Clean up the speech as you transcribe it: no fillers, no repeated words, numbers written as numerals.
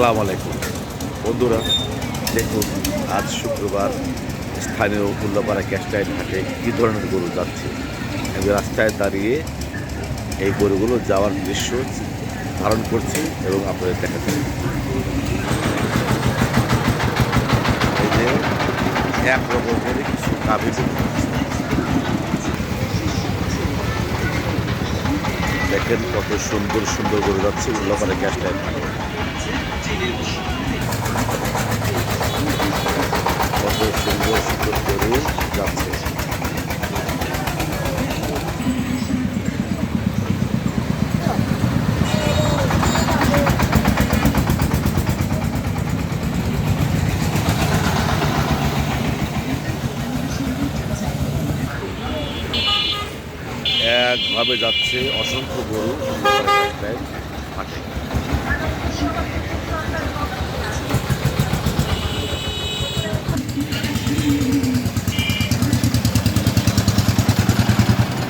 আসসালামু আলাইকুম বন্ধুরা, দেখুন আজ শুক্রবার স্থানীয় উল্লাপাড়া ক্যাস্টাইন হাটে কী ধরনের গরু যাচ্ছে। আমি রাস্তায় দাঁড়িয়ে এই গরুগুলো যাওয়ার দৃশ্য ধারণ করছি এবং আপনাদের দেখাচ্ছি। এই যে এক রকমের কিছু গাভী দেখেন কত সুন্দর সুন্দর গরু যাচ্ছে উল্লাপাড়া ক্যাস্টাইন হাটে। কত সুন্দর সুন্দর গরু যাচ্ছে। একভাবে যাচ্ছে অসংখ্য গরু হাটে।